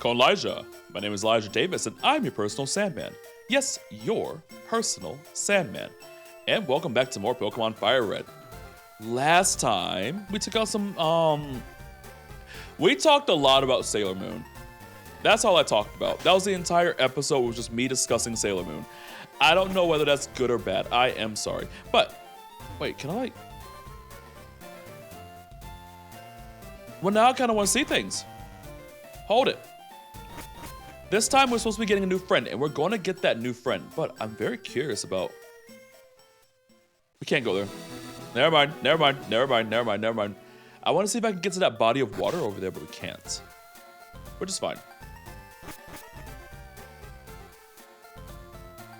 Call Elijah. My name is Elijah Davis, and I'm your personal Sandman. Yes, your personal Sandman. And welcome back to more Pokemon FireRed. Last time, we took out some, we talked a lot about Sailor Moon. That's all I talked about. That was the entire episode, was just me discussing Sailor Moon. I don't know whether that's good or bad. I am sorry. But, wait, can I, like... Well, now I kind of want to see things. Hold it. This time, we're supposed to be getting a new friend, and we're going to get that new friend. But I'm very curious about... We can't go there. Never mind, never mind, never mind, never mind, never mind. I want to see if I can get to that body of water over there, but we can't. Which is fine.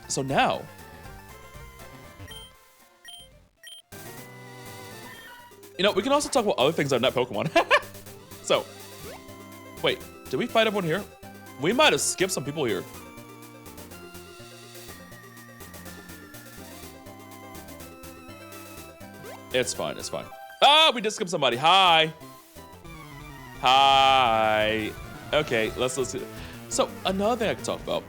So now... You know, we can also talk about other things that are not Pokemon. So, wait, did we fight everyone here? We might have skipped some people here. It's fine, it's fine. Ah, we did skip somebody. Hi. Hi. Okay, let's see. So, another thing I can talk about.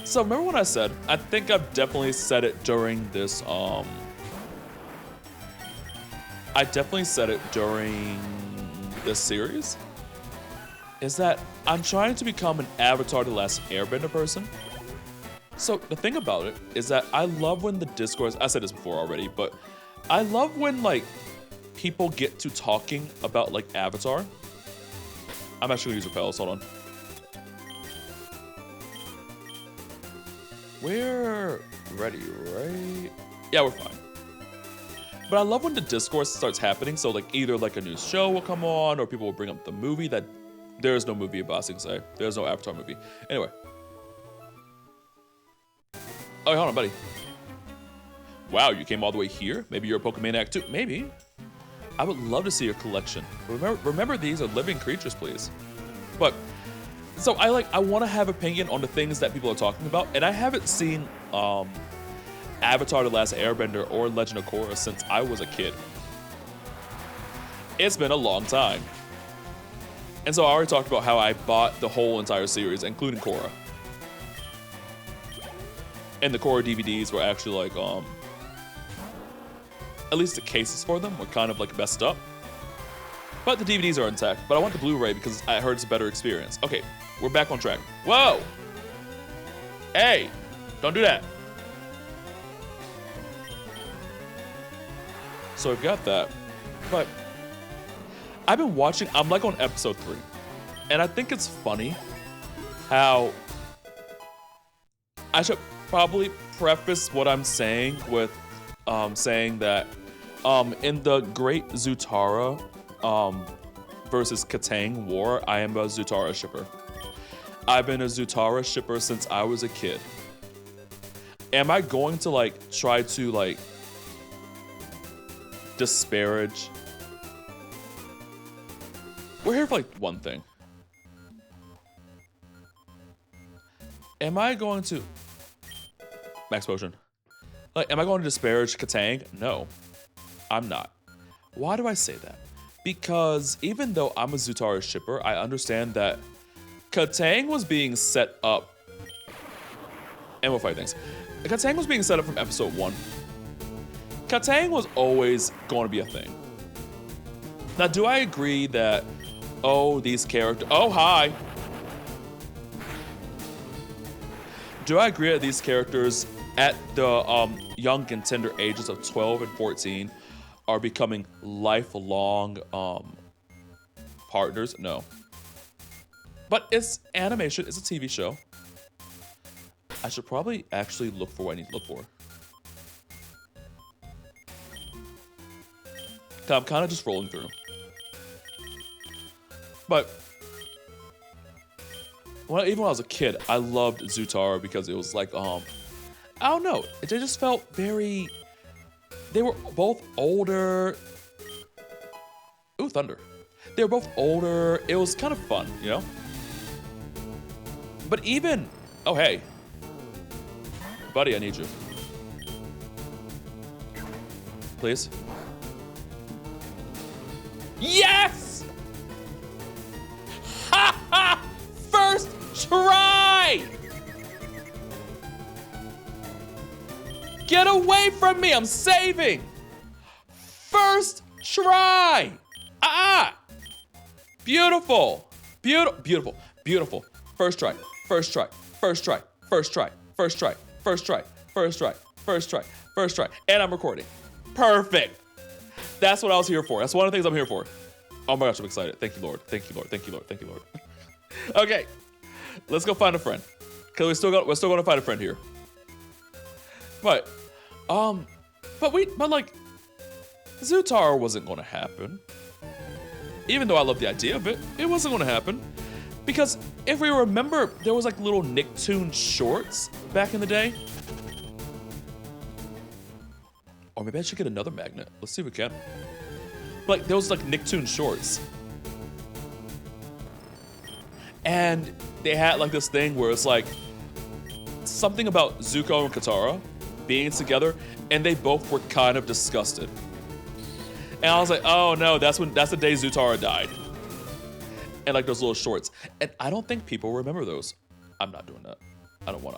So, remember what I said? I think I've definitely said it during this, I definitely said it during this series. Is that I'm trying to become an Avatar The Last Airbender person. So the thing about it is that I love when the discourse, I said this before already, but I love when like people get to talking about like Avatar. I'm actually gonna use repels, hold on. We're ready, right? Yeah, we're fine. But I love when the discourse starts happening, so like either like a new show will come on or people will bring up the movie that there is no movie about, I can say. There's no Avatar movie. Anyway. Oh, hold on, buddy. Wow, you came all the way here? Maybe you're a Pokemaniac too? Maybe. I would love to see your collection. Remember these are living creatures, please. But, so I want to have opinion on the things that people are talking about, and I haven't seen Avatar The Last Airbender or Legend of Korra since I was a kid. It's been a long time. And so I already talked about how I bought the whole entire series, including Korra. And the Korra DVDs were actually like, at least the cases for them were kind of like messed up. But the DVDs are intact. But I want the Blu-ray because I heard it's a better experience. Okay, we're back on track. Whoa! Hey, don't do that. So we've got that. But I've been watching, I'm like on episode 3. And I think it's funny how I should probably preface what I'm saying with saying that in the Great Zutara versus Katang war, I am a Zutara shipper. I've been a Zutara shipper since I was a kid. Am I going to like try to like disparage? We're here for like one thing. Am I going to Max Potion? Like, am I going to disparage Katang? No, I'm not. Why do I say that? Because even though I'm a Zutara shipper, I understand that Katang was being set up, and we'll fight things. Katang was being set up from episode 1. Katang was always going to be a thing. Now, do I agree that, oh, these characters, oh, hi. Do I agree that these characters at the young and tender ages of 12 and 14 are becoming lifelong partners? No. But it's animation, it's a TV show. I should probably actually look for what I need to look for. I'm kind of just rolling through. But even when I was a kid, I loved Zutara because it was like, I don't know. They just felt very, they were both older. Ooh, thunder. They were both older. It was kind of fun, you know? But even, oh, hey. Buddy, I need you. Please. Yes! Ha ha! Get away from me, I'm saving. First try. Beautiful. Beautiful. Beautiful. First try. First try. First try. First try. First try. First try. First try. First try. First try. And I'm recording. Perfect. That's what I was here for. That's one of the things I'm here for. Oh my gosh, I'm excited. Thank you, Lord. Thank you, Lord. Thank you, Lord. Thank you, Lord. Okay. Let's go find a friend. Cause we're still gonna find a friend here. But like Zutara wasn't gonna happen. Even though I love the idea of it, it wasn't gonna happen. Because if we remember, there was like little Nicktoon shorts back in the day. Or maybe I should get another magnet. Let's see if we can. Like, there was like Nicktoon shorts. And they had like this thing where it's like something about Zuko and Katara being together, and they both were kind of disgusted. And I was like, oh no, that's the day Zutara died. And like those little shorts. And I don't think people remember those. I'm not doing that. I don't want.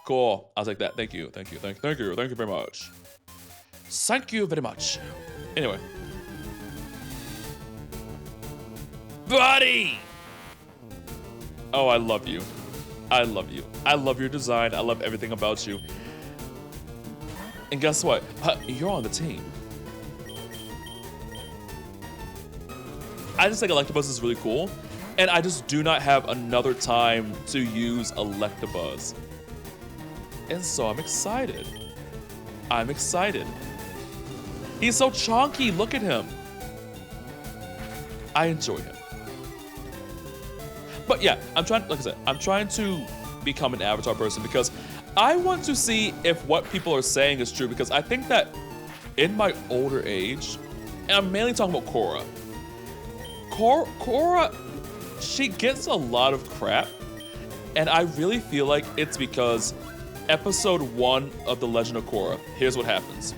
Cool. I was like that. Thank you very much. Thank you very much. Anyway. Buddy! Oh, I love you. I love you. I love your design. I love everything about you. And guess what? You're on the team. I just think Electabuzz is really cool. And I just do not have another time to use Electabuzz. And so I'm excited. I'm excited. He's so chonky. Look at him. I enjoy him. But yeah, like I said, I'm trying to become an Avatar person because I want to see if what people are saying is true, because I think that in my older age, and I'm mainly talking about Korra. Korra, she gets a lot of crap, and I really feel like it's because episode 1 of The Legend of Korra, here's what happens.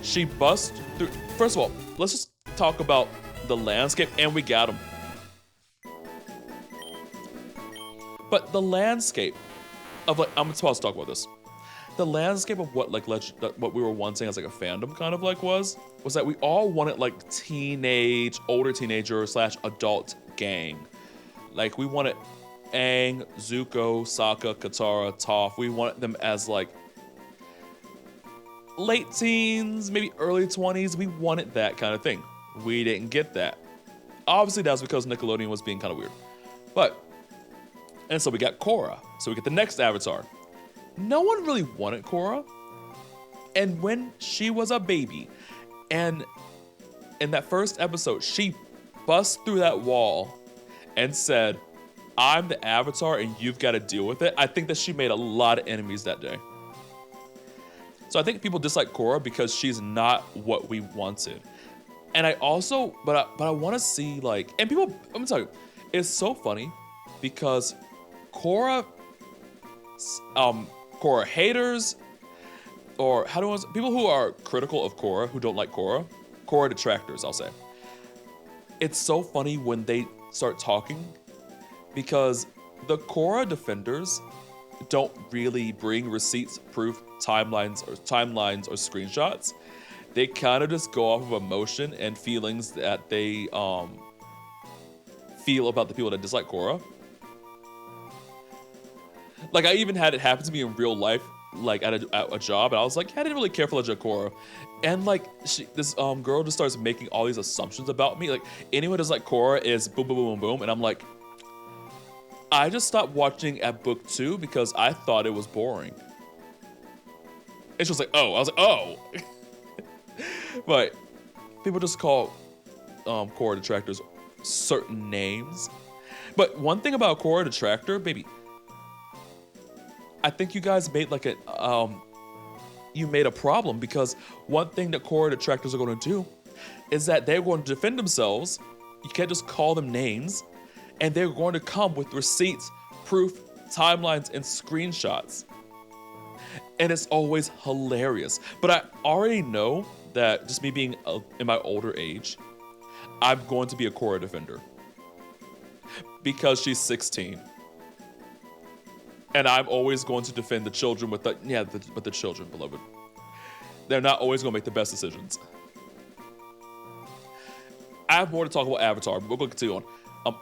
She busts through. First of all, let's just talk about the landscape, and we got him. But the landscape of like, I'm supposed to talk about this. The landscape of what like what we were wanting as like a fandom kind of like was that we all wanted like older teenager / adult gang. Like we wanted Aang, Zuko, Sokka, Katara, Toph. We wanted them as like late teens, maybe early 20s. We wanted that kind of thing. We didn't get that. Obviously, that was because Nickelodeon was being kind of weird. And so we got Korra. So we get the next Avatar. No one really wanted Korra. And when she was a baby, and in that first episode, she bust through that wall and said, I'm the Avatar and you've got to deal with it. I think that she made a lot of enemies that day. So I think people dislike Korra because she's not what we wanted. And I also, but I want to see like, and people, I'm gonna tell you, it's so funny because Korra haters, or people who are critical of Korra, who don't like Korra detractors, I'll say. It's so funny when they start talking because the Korra defenders don't really bring receipts, proof, timelines or screenshots. They kind of just go off of emotion and feelings that they feel about the people that dislike Korra. Like I even had it happen to me in real life, like at a job, and I was like, yeah, I didn't really care for Legend of Korra. And like this girl just starts making all these assumptions about me. Like anyone who's like Korra is boom, boom, boom, boom, boom. And I'm like, I just stopped watching at book 2 because I thought it was boring. And she was like, oh. I was like, oh. But people just call Korra detractors certain names. But one thing about Korra detractor, baby, I think you guys made like you made a problem, because one thing that Korra detractors are going to do is that they're going to defend themselves. You can't just call them names, and they're going to come with receipts, proof, timelines, and screenshots. And it's always hilarious. But I already know that just me being in my older age, I'm going to be a Korra defender. Because she's 16. And I'm always going to defend the children with the, yeah, but the children, beloved. They're not always going to make the best decisions. I have more to talk about Avatar, but we're going to continue on.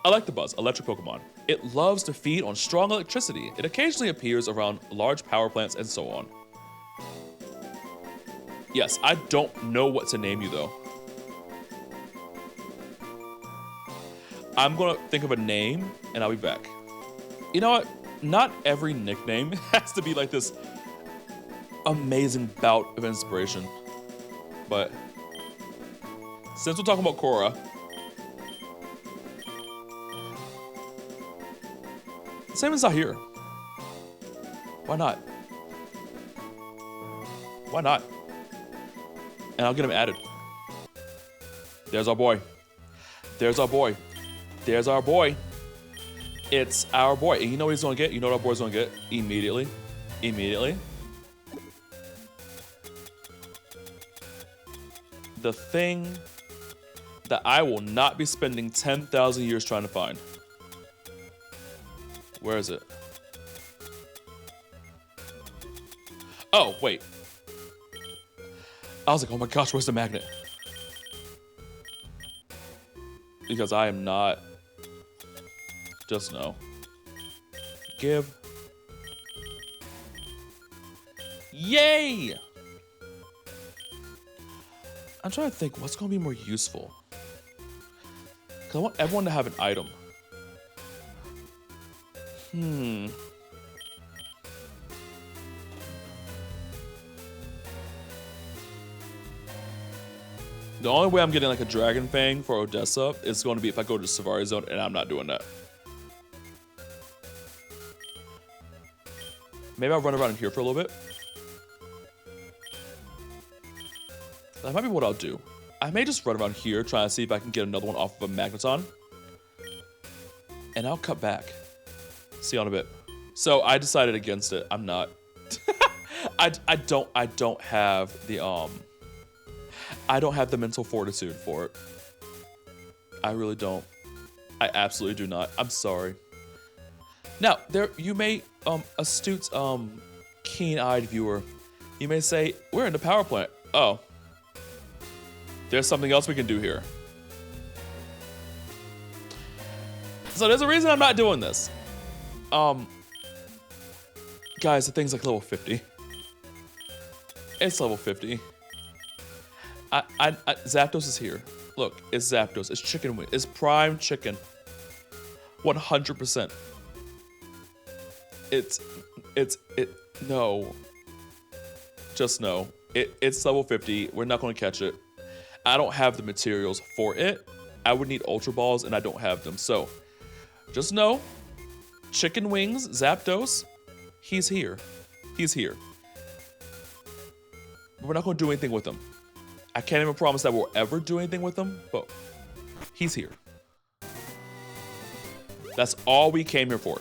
I like the buzz, electric Pokemon. It loves to feed on strong electricity. It occasionally appears around large power plants and so on. Yes, I don't know what to name you though. I'm gonna think of a name and I'll be back. You know what? Not every nickname has to be like this amazing bout of inspiration. But since we're talking about Korra, same as Zahir. Why not? Why not? And I'll get him added. There's our boy. There's our boy. There's our boy. It's our boy. And you know what he's gonna get? You know what our boy's gonna get? Immediately. Immediately. The thing that I will not be spending 10,000 years trying to find. Where is it? Oh, wait. I was like, oh my gosh, where's the magnet? Because I am not. Just know. Give. Yay! I'm trying to think what's going to be more useful. Because I want everyone to have an item. The only way I'm getting like a Dragon Fang for Odessa is going to be if I go to Safari Zone, and I'm not doing that. Maybe I'll run around in here for a little bit. That might be what I'll do. I may just run around here, trying to see if I can get another one off of a Magneton. And I'll cut back. See you in a bit. So I decided against it. I'm not. I don't have the I don't have the mental fortitude for it. I really don't. I absolutely do not. I'm sorry. Now, you may, astute, keen-eyed viewer, you may say, we're in the power plant. Oh. There's something else we can do here. So there's a reason I'm not doing this. Guys, the thing's like level 50. It's level 50. Zapdos is here. Look, it's Zapdos. It's chicken wing. It's prime chicken. 100%. No. Just no. It's level 50. We're not going to catch it. I don't have the materials for it. I would need Ultra Balls, and I don't have them. So, just know, Chicken Wings, Zapdos, he's here. He's here. But we're not going to do anything with him. I can't even promise that we'll ever do anything with him, but he's here. That's all we came here for.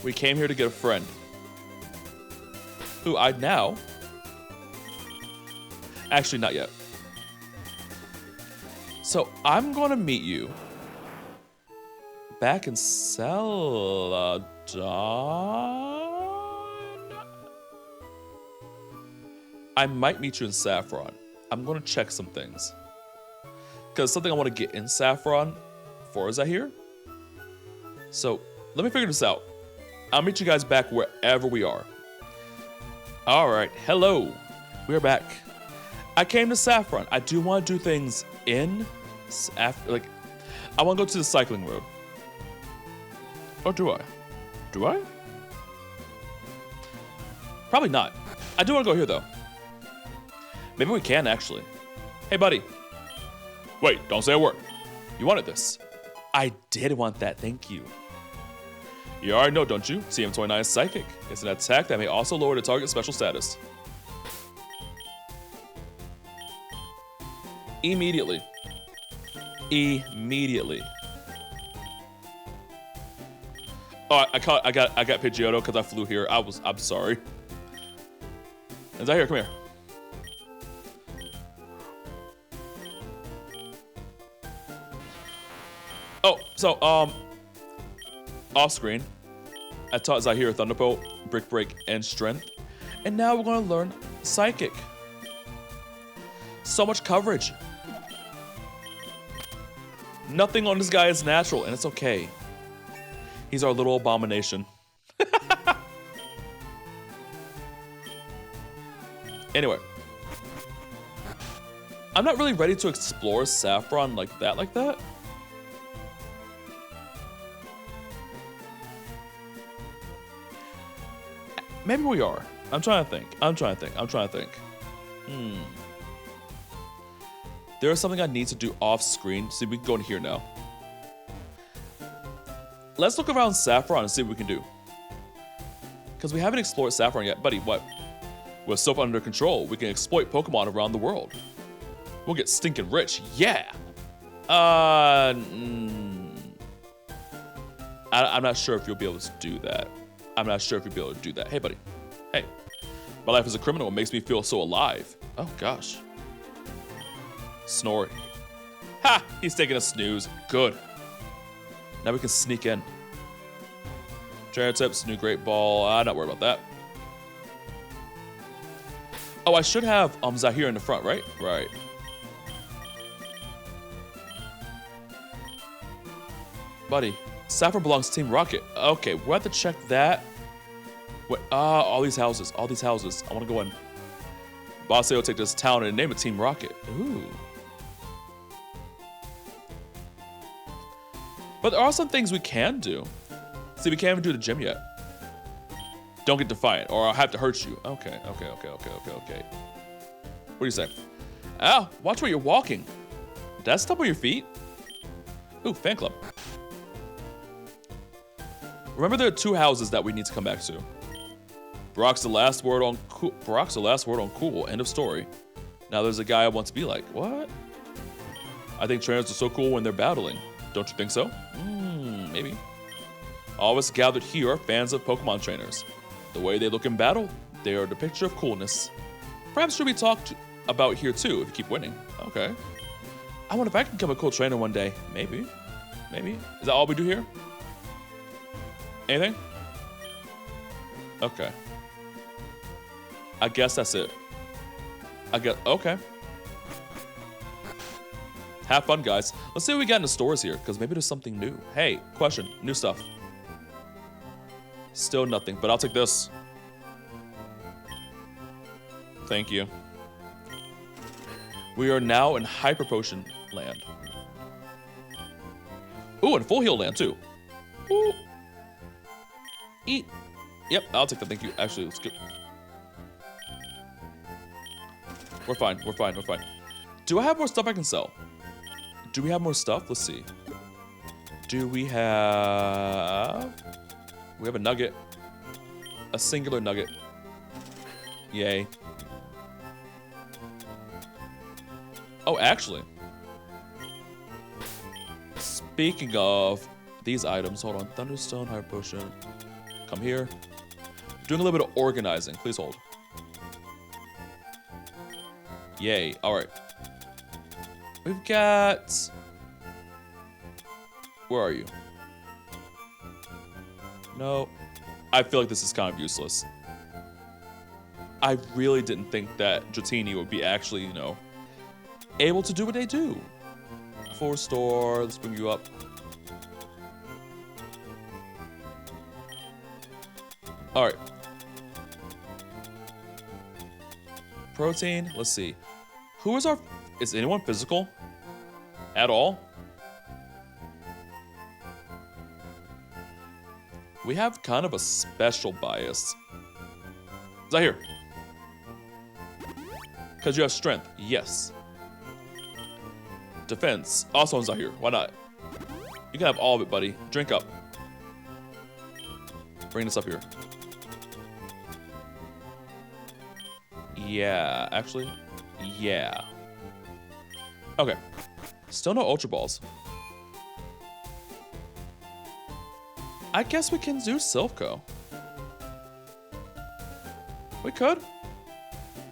We came here to get a friend. Who I now... Actually, not yet. So, I'm going to meet you back in Celadon. I might meet you in Saffron. I'm going to check some things. Because something I want to get in Saffron for is I here. So, let me figure this out. I'll meet you guys back wherever we are. Alright, hello. We're back. I came to Saffron. I do want to do things in Saffron. Like, I want to go to the cycling road. Or do I? Do I? Probably not. I do want to go here, though. Maybe we can, actually. Hey, buddy. Wait, don't say a word. You wanted this. I did want that, thank you. You already know, don't you? CM29 is Psychic. It's an attack that may also lower the target's special status. Immediately. Immediately. Oh, I got Pidgeotto because I flew here. I'm sorry. Is that here? Come here. Oh, so off screen, I taught Zahir Thunderbolt, Brick Break, and Strength. And now we're gonna learn Psychic. So much coverage. Nothing on this guy is natural, and it's okay. He's our little abomination. Anyway. I'm not really ready to explore Saffron like that. Maybe we are. I'm trying to think. There is something I need to do off screen. See, we can go in here now. Let's look around Saffron and see what we can do. Because we haven't explored Saffron yet. Buddy, what? With Soap under control, we can exploit Pokemon around the world. We'll get stinking rich. Yeah! I'm not sure if you'll be able to do that. Hey, buddy. Hey. My life as a criminal makes me feel so alive. Oh, gosh. Snoring. Ha! He's taking a snooze. Good. Now we can sneak in. Trainer tips, new great ball. I'm not worried about that. Oh, I should have Zahir in the front, right? Right. Buddy, Saffron belongs to Team Rocket. Okay, we'll have to check that. Wait, all these houses. I want to go in. Boss will take this town and name it Team Rocket. Ooh. But there are some things we can do. See, we can't even do the gym yet. Don't get defiant, or I'll have to hurt you. Okay. What do you say? Ow, watch where you're walking. Did that stop on your feet? Ooh, fan club. Remember, there are 2 houses that we need to come back to. Brock's the last word on cool. End of story. Now there's a guy I want to be like. What? I think trainers are so cool when they're battling. Don't you think so? Maybe. All of us gathered here are fans of Pokemon trainers. The way they look in battle, they are the picture of coolness. Perhaps should be talked about here too if you keep winning. Okay. I wonder if I can become a cool trainer one day. Maybe. Is that all we do here? Anything? Okay. I guess that's it. Okay. Have fun, guys. Let's see what we got in the stores here, because maybe there's something new. Hey, question. New stuff. Still nothing, but I'll take this. Thank you. We are now in Hyper Potion land. Ooh, and Full Heal land, too. Ooh. Eat. Yep, I'll take that. Thank you. Actually, let's go. We're fine. Do I have more stuff I can sell? Do we have more stuff? Let's see. Do we have... We have a nugget. A singular nugget. Yay. Oh, actually. Speaking of these items, hold on. Thunderstone, Hyper Potion. Come here. Doing a little bit of organizing. Please hold. Yay. All right. We've got... Where are you? No. I feel like this is kind of useless. I really didn't think that Dratini would be actually, you know, able to do what they do. Full restore. Let's bring you up. All right. Protein. Let's see. Who is our... Is anyone physical? At all? We have kind of a special bias. Zahir. Because you have strength. Yes. Defense. Also on Zahir. Why not? You can have all of it, buddy. Drink up. Bring this up here. Yeah. Actually. Yeah. Okay. Still no Ultra Balls. I guess we can do Silph. We could.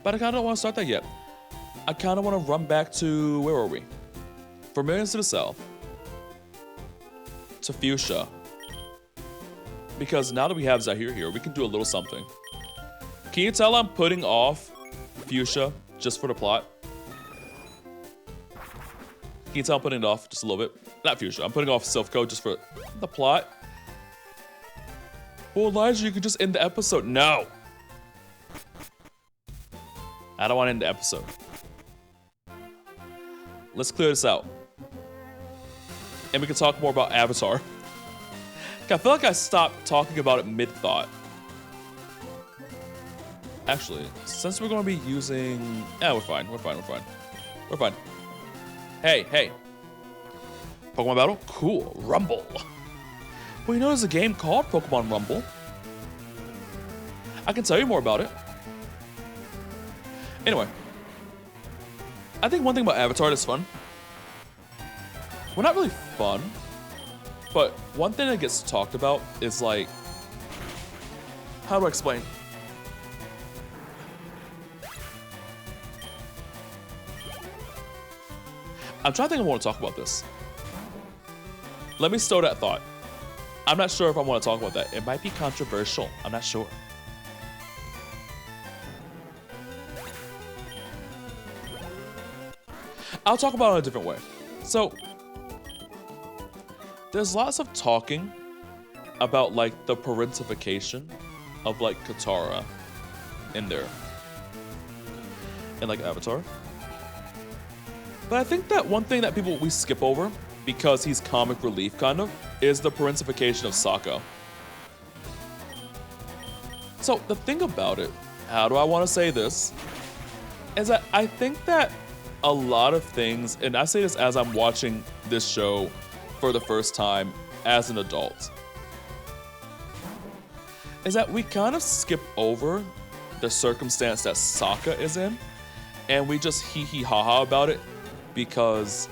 But I kind of don't want to start that yet. I kind of want to run back to... Where were we? Vermilions to the south. To Fuchsia. because now that we have Zahir here, we can do a little something. Can you tell I'm putting off Fuchsia just for the plot? Can you tell I'm putting it off just a little bit? Not Fuchsia, I'm putting off Silphco just for the plot. Well, Elijah, you could just end the episode. No! I don't want to end the episode. Let's clear this out. And we can talk more about Avatar. I feel like I stopped talking about it mid-thought. Actually, since we're going to be using... Yeah, we're fine. We're fine. Hey. Pokemon battle? Cool. Rumble. Well, you know there's a game called Pokemon Rumble. I can tell you more about it. Anyway. I think one thing about Avatar that's fun. Well, not really fun. But one thing that gets talked about is like... How do I explain? I'm trying to think if I want to talk about this. Let me stow that thought. I'm not sure if I want to talk about that. It might be controversial. I'm not sure. I'll talk about it in a different way. So, there's lots of talking about like the parentification of like Katara in there. In like Avatar. But I think that one thing that we skip over, because he's comic relief kind of, is the parentification of Sokka. So the thing about it, how do I want to say this, is that I think that a lot of things, and I say this as I'm watching this show for the first time as an adult, is that we kind of skip over the circumstance that Sokka is in, and we just hee ha ha about it because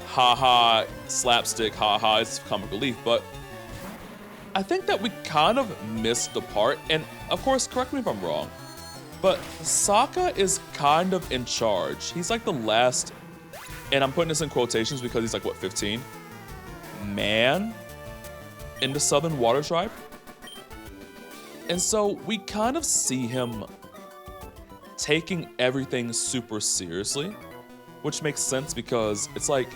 haha, slapstick, haha, it's comic relief. But I think that we kind of missed the part, and of course, correct me if I'm wrong, but Sokka is kind of in charge. He's like the last, and I'm putting this in quotations because he's like, what, 15? Man in the Southern Water Tribe. And so we kind of see him taking everything super seriously, which makes sense because it's like,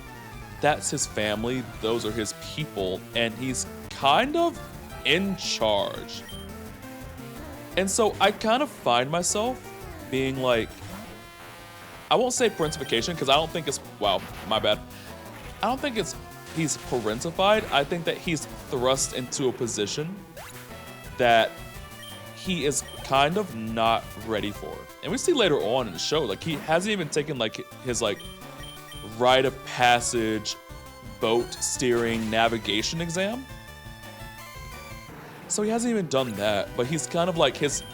that's his family, those are his people, and he's kind of in charge. And so I kind of find myself being like, I won't say parentification because I don't think it's, wow, my bad. I don't think it's he's parentified. I think that he's thrust into a position that he is kind of not ready for. And we see later on in the show, like he hasn't even taken like his like rite of passage boat steering navigation exam. So he hasn't even done that, but he's kind of like, his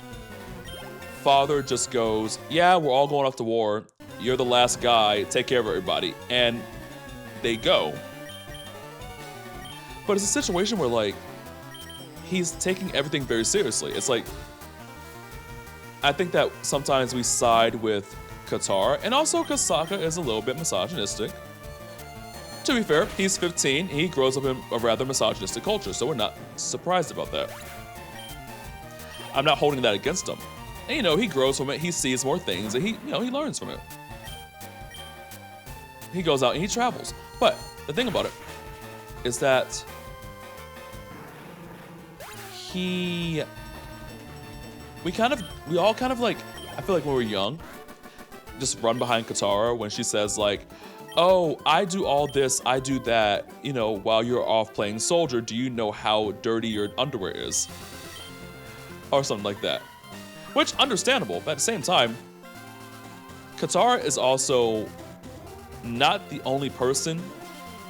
father just goes, yeah, we're all going off to war. You're the last guy, take care of everybody. And they go. But it's a situation where like, he's taking everything very seriously. It's like, I think that sometimes we side with Katara, and also because Sokka is a little bit misogynistic. To be fair, he's 15, he grows up in a rather misogynistic culture, so we're not surprised about that. I'm not holding that against him. And you know, he grows from it, he sees more things, and he learns from it. He goes out and he travels. But the thing about it is that we all kind of like, I feel like when we're young, just run behind Katara when she says like, oh, I do all this, I do that, you know, while you're off playing soldier, do you know how dirty your underwear is? Or something like that. Which, understandable, but at the same time, Katara is also not the only person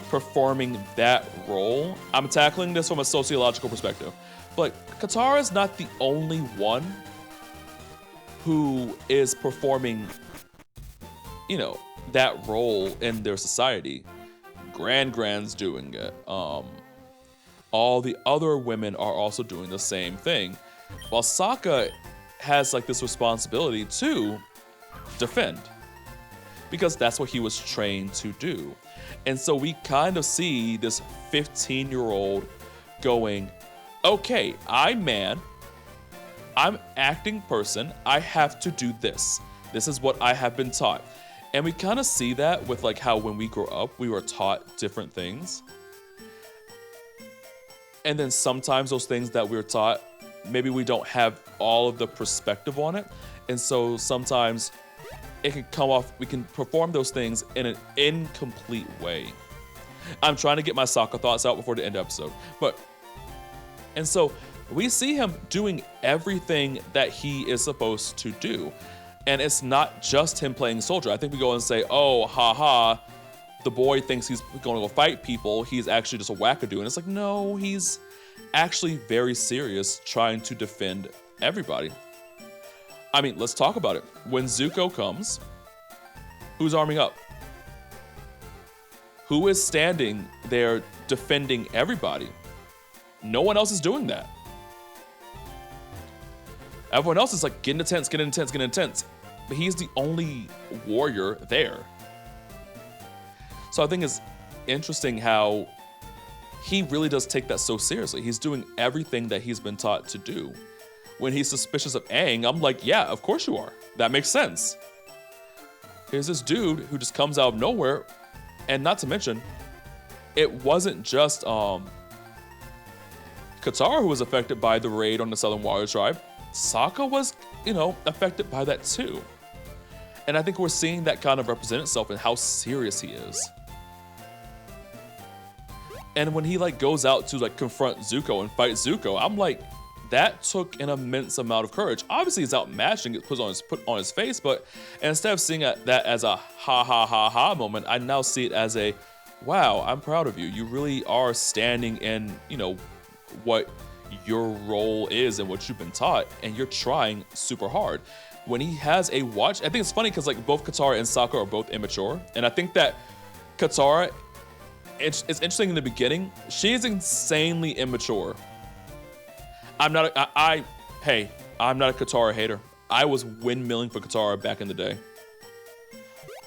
performing that role. I'm tackling this from a sociological perspective. But Katara is not the only one who is performing, you know, that role in their society. Grand's doing it. All the other women are also doing the same thing. While Sokka has like this responsibility to defend, because that's what he was trained to do. And so we kind of see this 15-year-old going, okay, I'm acting person, I have to do this. This is what I have been taught. And we kind of see that with like how when we grow up, we were taught different things. And then sometimes those things that we were taught, maybe we don't have all of the perspective on it. And so sometimes it can come off, we can perform those things in an incomplete way. I'm trying to get my soccer thoughts out before the end of the episode. And so we see him doing everything that he is supposed to do. And it's not just him playing soldier. I think we go and say, oh, haha, the boy thinks he's going to go fight people. He's actually just a wackadoo. And it's like, no, he's actually very serious trying to defend everybody. I mean, let's talk about it. When Zuko comes, who's arming up? Who is standing there defending everybody? No one else is doing that. Everyone else is like, get in tents, get in tents, get in tents. But he's the only warrior there. So I think it's interesting how he really does take that so seriously. He's doing everything that he's been taught to do. When he's suspicious of Aang, I'm like, yeah, of course you are. That makes sense. Here's this dude who just comes out of nowhere. And not to mention, it wasn't just Katara who was affected by the raid on the Southern Warrior Tribe. Sokka was, affected by that too. And I think we're seeing that kind of represent itself in how serious he is. And when he goes out to confront Zuko and fight Zuko, I'm like, that took an immense amount of courage. Obviously, he's outmatched and gets put on his face, but instead of seeing that as a ha ha ha ha moment, I now see it as a, wow, I'm proud of you. You really are standing in, what your role is and what you've been taught, and you're trying super hard. When he has a watch, I think it's funny because both Katara and Sokka are both immature, and I think that Katara, it's interesting in the beginning, she's insanely immature. I'm not a Katara hater. I was windmilling for Katara back in the day.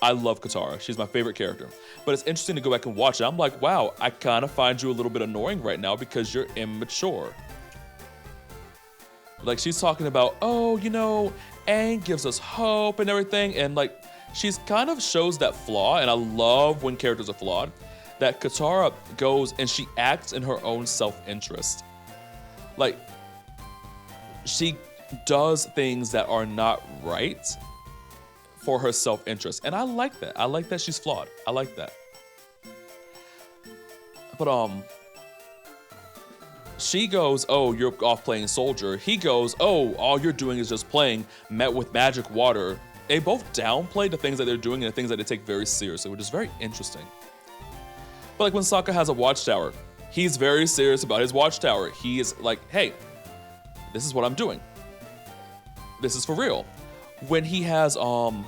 I love Katara. She's my favorite character. But it's interesting to go back and watch it. I'm like, wow, I kind of find you a little bit annoying right now because you're immature. She's talking about, oh, Aang gives us hope and everything. And she's kind of shows that flaw. And I love when characters are flawed. That Katara goes and she acts in her own self-interest. She does things that are not right for her self-interest. And I like that. I like that she's flawed. I like that. But she goes, oh, you're off playing soldier. He goes, oh, all you're doing is just playing met with magic water. They both downplay the things that they're doing and the things that they take very seriously, which is very interesting. But when Sokka has a watchtower, he's very serious about his watchtower. He is like, hey, this is what I'm doing. This is for real. When he has, when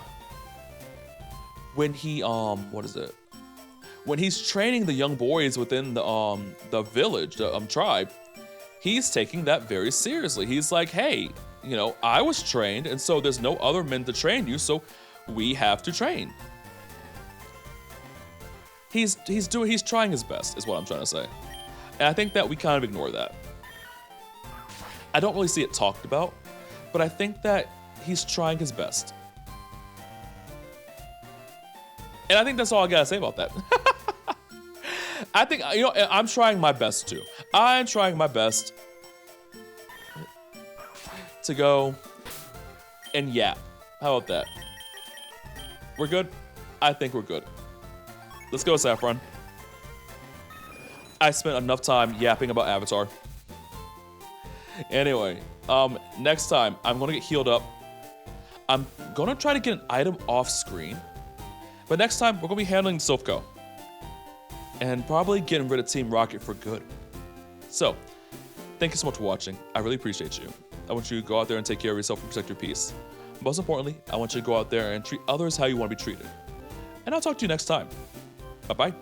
he's training the young boys within the village, the tribe, he's taking that very seriously. He's like, hey, I was trained, and so there's no other men to train you, so we have to train. He's trying his best, is what I'm trying to say. And I think that we kind of ignore that. I don't really see it talked about, but I think that he's trying his best. And I think that's all I gotta say about that. I think, I'm trying my best too. I'm trying my best to go and yap. How about that? We're good? I think we're good. Let's go, Saffron. I spent enough time yapping about Avatar. Anyway, next time I'm gonna get healed up. I'm gonna try to get an item off screen. But next time we're gonna be handling Silphco. And probably getting rid of Team Rocket for good. So, thank you so much for watching. I really appreciate you. I want you to go out there and take care of yourself and protect your peace. Most importantly, I want you to go out there and treat others how you want to be treated. And I'll talk to you next time. Bye-bye.